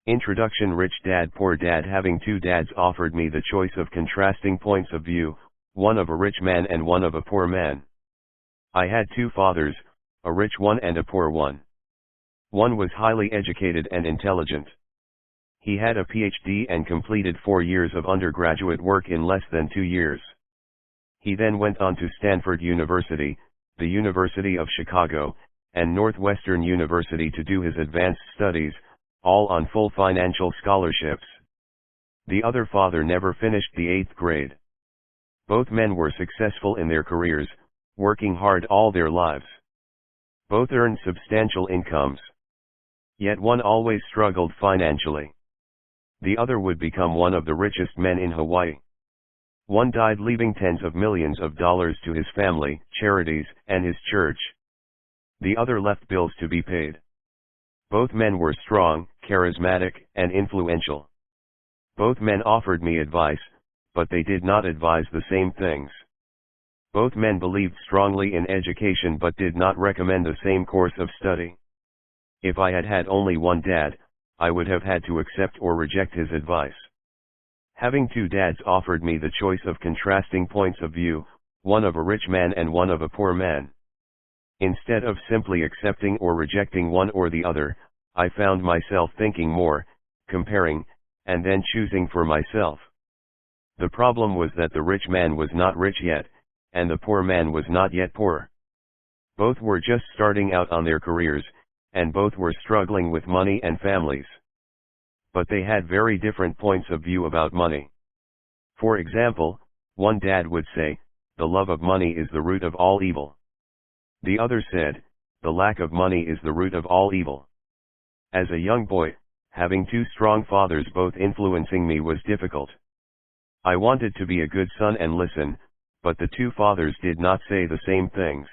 Introduction. Rich Dad Poor Dad. Having two dads offered me the choice of contrasting points of view, one of a rich man and one of a poor man. I had two fathers, a rich one and a poor one. One was highly educated and intelligent. He had a PhD and completed 4 years of undergraduate work in less than 2 years. He then went on to Stanford University, the University of Chicago, and Northwestern University to do his advanced studies, all on full financial scholarships. The other father never finished the 8th grade. Both men were successful in their careers, working hard all their lives. Both earned substantial incomes. Yet one always struggled financially. The other would become one of the richest men in Hawaii. One died leaving tens of millions of dollars to his family, charities, and his church. The other left bills to be paid. Both men were strong, charismatic, and influential. Both men offered me advice, but they did not advise the same things. Both men believed strongly in education but did not recommend the same course of study. If I had had only one dad, I would have had to accept or reject his advice. Having two dads offered me the choice of contrasting points of view, one of a rich man and one of a poor man. Instead of simply accepting or rejecting one or the other, I found myself thinking more, comparing, and then choosing for myself. The problem was that the rich man was not rich yet, and the poor man was not yet poor. Both were just starting out on their careers, and both were struggling with money and families. But they had very different points of view about money. For example, one dad would say, "The love of money is the root of all evil." The other said, "The lack of money is the root of all evil." As a young boy, having two strong fathers both influencing me was difficult. I wanted to be a good son and listen, but the two fathers did not say the same things.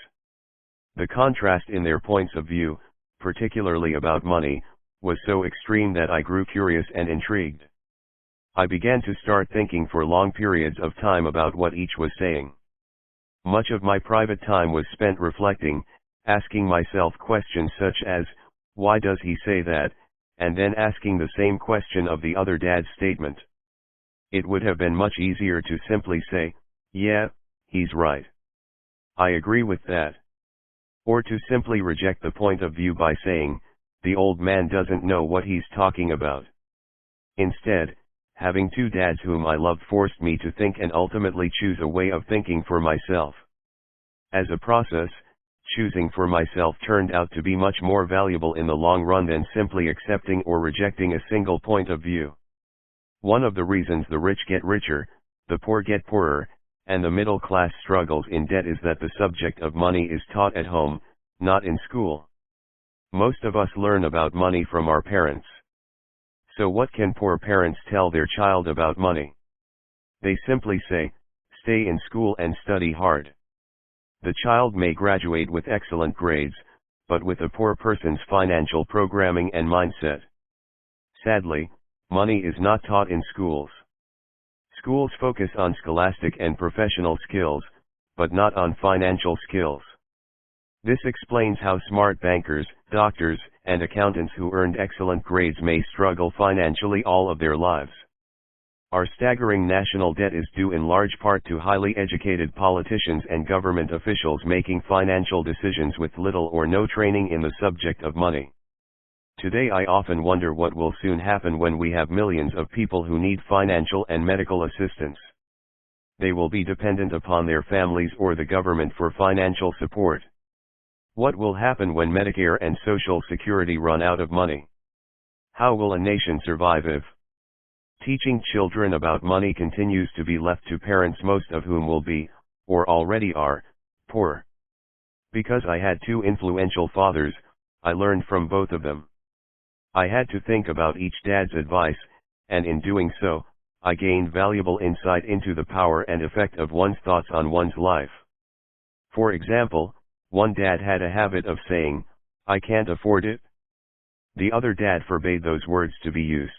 The contrast in their points of view, particularly about money, was so extreme that I grew curious and intrigued. I began to start thinking for long periods of time about what each was saying. Much of my private time was spent reflecting, asking myself questions such as, "Why does he say that?" and then asking the same question of the other dad's statement. It would have been much easier to simply say, "Yeah, he's right. I agree with that." Or to simply reject the point of view by saying, "The old man doesn't know what he's talking about." Instead, having two dads whom I loved forced me to think and ultimately choose a way of thinking for myself. As a process, choosing for myself turned out to be much more valuable in the long run than simply accepting or rejecting a single point of view. One of the reasons the rich get richer, the poor get poorer, and the middle class struggles in debt is that the subject of money is taught at home, not in school. Most of us learn about money from our parents. So what can poor parents tell their child about money? They simply say, "Stay in school and study hard." The child may graduate with excellent grades, but with a poor person's financial programming and mindset. Sadly, money is not taught in schools. Schools focus on scholastic and professional skills, but not on financial skills. This explains how smart bankers, doctors, and accountants who earned excellent grades may struggle financially all of their lives. Our staggering national debt is due in large part to highly educated politicians and government officials making financial decisions with little or no training in the subject of money. Today I often wonder what will soon happen when we have millions of people who need financial and medical assistance. They will be dependent upon their families or the government for financial support. What will happen when Medicare and Social Security run out of money? How will a nation survive if teaching children about money continues to be left to parents, most of whom will be, or already are, poor? Because I had two influential fathers, I learned from both of them. I had to think about each dad's advice, and in doing so, I gained valuable insight into the power and effect of one's thoughts on one's life. For example, one dad had a habit of saying, "I can't afford it." The other dad forbade those words to be used.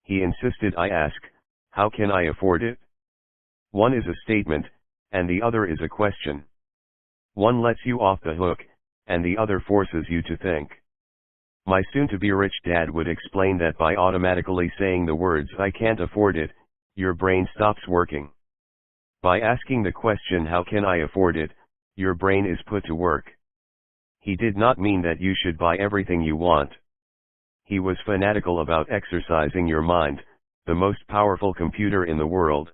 He insisted I ask, "How can I afford it?" One is a statement, and the other is a question. One lets you off the hook, and the other forces you to think. My soon-to-be rich dad would explain that by automatically saying the words "I can't afford it," your brain stops working. By asking the question "How can I afford it?" your brain is put to work. He did not mean that you should buy everything you want. He was fanatical about exercising your mind, the most powerful computer in the world.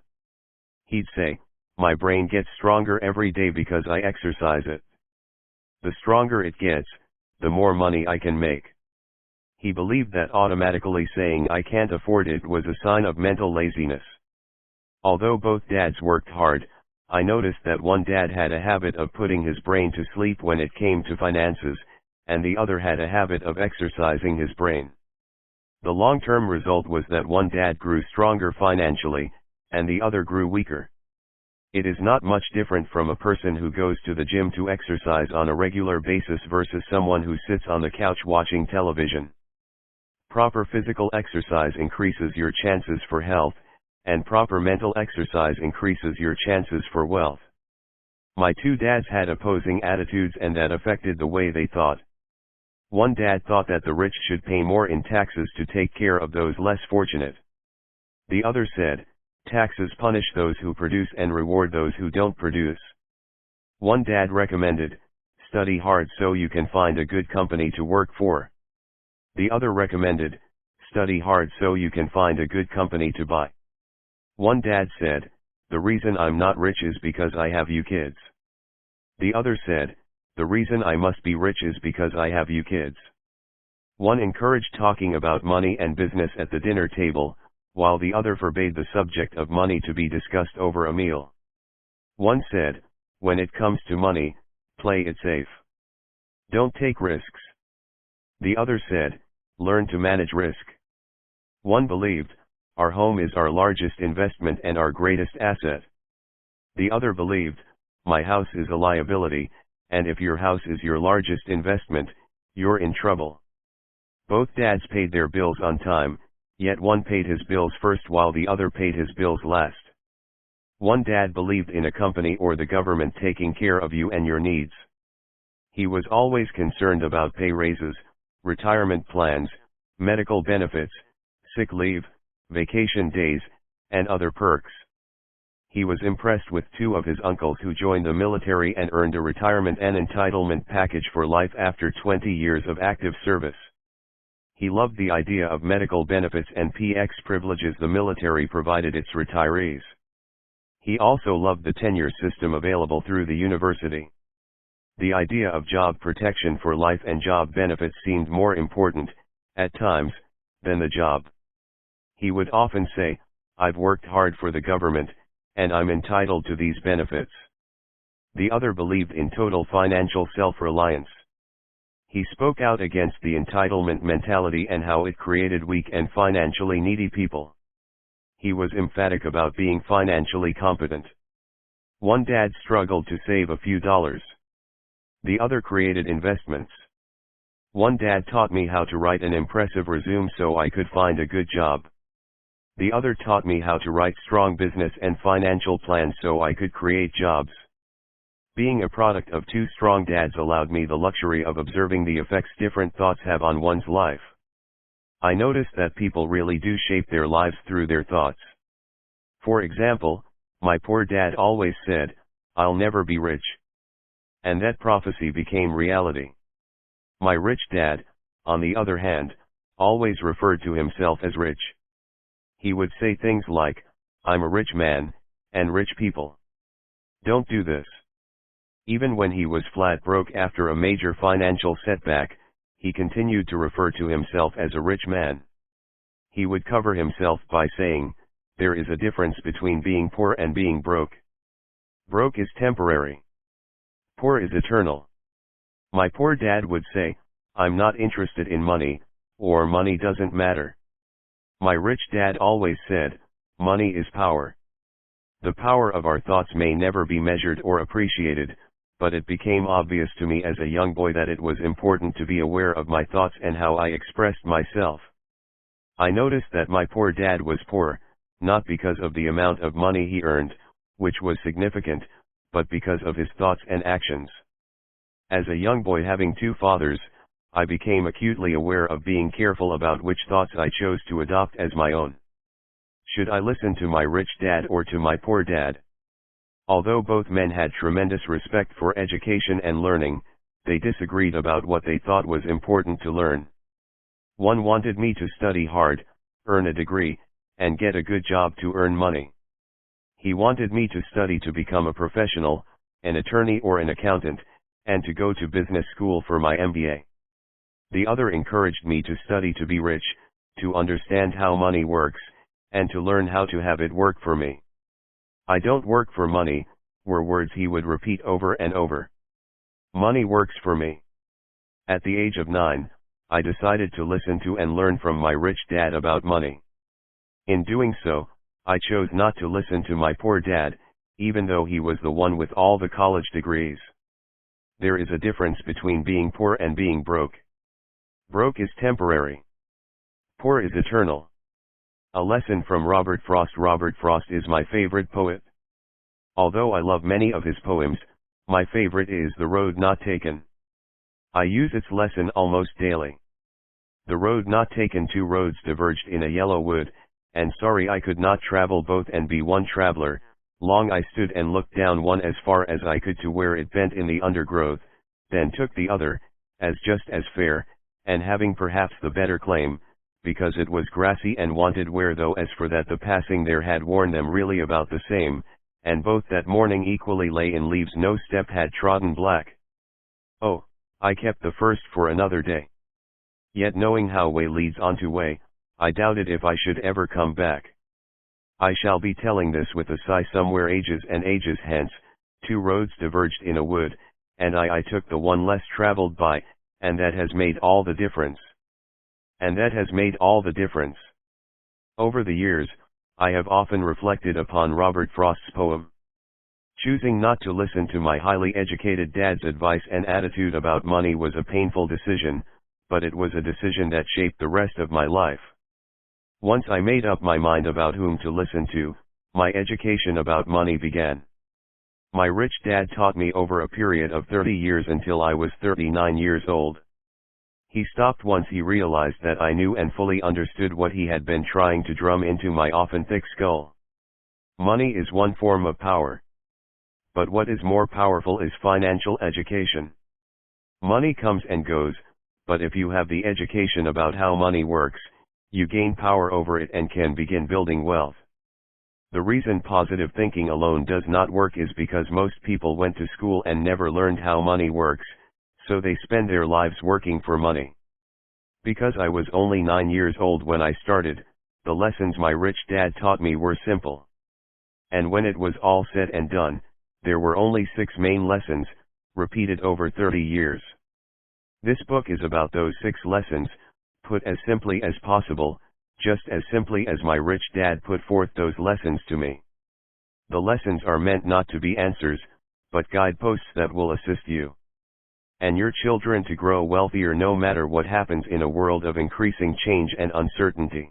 He'd say, "My brain gets stronger every day because I exercise it. The stronger it gets, the more money I can make." He believed that automatically saying "I can't afford it" was a sign of mental laziness. Although both dads worked hard, I noticed that one dad had a habit of putting his brain to sleep when it came to finances, and the other had a habit of exercising his brain. The long-term result was that one dad grew stronger financially, and the other grew weaker. It is not much different from a person who goes to the gym to exercise on a regular basis versus someone who sits on the couch watching television. Proper physical exercise increases your chances for health, and proper mental exercise increases your chances for wealth. My two dads had opposing attitudes, and that affected the way they thought. One dad thought that the rich should pay more in taxes to take care of those less fortunate. The other said, "Taxes punish those who produce and reward those who don't produce." One dad recommended, "Study hard so you can find a good company to work for." The other recommended, "Study hard so you can find a good company to buy." One dad said, "The reason I'm not rich is because I have you kids." The other said, "The reason I must be rich is because I have you kids." One encouraged talking about money and business at the dinner table, while the other forbade the subject of money to be discussed over a meal. One said, "When it comes to money, play it safe. Don't take risks." The other said, "Learn to manage risk." One believed, "Our home is our largest investment and our greatest asset." The other believed, "My house is a liability, and if your house is your largest investment, you're in trouble." Both dads paid their bills on time, yet one paid his bills first while the other paid his bills last. One dad believed in a company or the government taking care of you and your needs. He was always concerned about pay raises, retirement plans, medical benefits, sick leave, vacation days, and other perks. He was impressed with two of his uncles who joined the military and earned a retirement and entitlement package for life after 20 years of active service. He loved the idea of medical benefits and PX privileges the military provided its retirees. He also loved the tenure system available through the university. The idea of job protection for life and job benefits seemed more important, at times, than the job. He would often say, "I've worked hard for the government, and I'm entitled to these benefits." The other believed in total financial self-reliance. He spoke out against the entitlement mentality and how it created weak and financially needy people. He was emphatic about being financially competent. One dad struggled to save a few dollars. The other created investments. One dad taught me how to write an impressive resume so I could find a good job. The other taught me how to write strong business and financial plans so I could create jobs. Being a product of two strong dads allowed me the luxury of observing the effects different thoughts have on one's life. I noticed that people really do shape their lives through their thoughts. For example, my poor dad always said, "I'll never be rich." And that prophecy became reality. My rich dad, on the other hand, always referred to himself as rich. He would say things like, "I'm a rich man, and rich people don't do this." Even when he was flat broke after a major financial setback, he continued to refer to himself as a rich man. He would cover himself by saying, "There is a difference between being poor and being broke. Broke is temporary. Poor is eternal." My poor dad would say, "I'm not interested in money, or money doesn't matter." My rich dad always said, "Money is power." The power of our thoughts may never be measured or appreciated, but it became obvious to me as a young boy that it was important to be aware of my thoughts and how I expressed myself. I noticed that my poor dad was poor, not because of the amount of money he earned, which was significant, but because of his thoughts and actions. As a young boy having two fathers, I became acutely aware of being careful about which thoughts I chose to adopt as my own. Should I listen to my rich dad or to my poor dad? Although both men had tremendous respect for education and learning, they disagreed about what they thought was important to learn. One wanted me to study hard, earn a degree, and get a good job to earn money. He wanted me to study to become a professional, an attorney or an accountant, and to go to business school for my MBA. The other encouraged me to study to be rich, to understand how money works, and to learn how to have it work for me. "I don't work for money," were words he would repeat over and over. "Money works for me." At the age of 9, I decided to listen to and learn from my rich dad about money. In doing so, I chose not to listen to my poor dad, even though he was the one with all the college degrees. There is a difference between being poor and being broke. Broke is temporary. Poor is eternal. A lesson from Robert Frost. Robert Frost is my favorite poet. Although I love many of his poems, my favorite is The Road Not Taken. I use its lesson almost daily. The road not taken, two roads diverged in a yellow wood, and sorry I could not travel both and be one traveler. Long I stood and looked down one as far as I could to where it bent in the undergrowth, then took the other, as just as fair, and having perhaps the better claim, because it was grassy and wanted wear, though as for that the passing there had worn them really about the same, and both that morning equally lay in leaves no step had trodden black. Oh, I kept the first for another day. Yet knowing how way leads on to way, I doubted if I should ever come back. I shall be telling this with a sigh somewhere ages and ages hence. Two roads diverged in a wood, and I took the one less traveled by, and that has made all the difference. And that has made all the difference. Over the years, I have often reflected upon Robert Frost's poem. Choosing not to listen to my highly educated dad's advice and attitude about money was a painful decision, but it was a decision that shaped the rest of my life. Once I made up my mind about whom to listen to, my education about money began. My rich dad taught me over a period of 30 years until I was 39 years old. He stopped once he realized that I knew and fully understood what he had been trying to drum into my often thick skull. Money is one form of power. But what is more powerful is financial education. Money comes and goes, but if you have the education about how money works, you gain power over it and can begin building wealth. The reason positive thinking alone does not work is because most people went to school and never learned how money works, so they spend their lives working for money. Because I was only 9 years old when I started, the lessons my rich dad taught me were simple. And when it was all said and done, there were only 6 main lessons, repeated over 30 years. This book is about those 6 lessons, put as simply as possible, just as simply as my rich dad put forth those lessons to me. The lessons are meant not to be answers, but guideposts that will assist you and your children to grow wealthier no matter what happens in a world of increasing change and uncertainty.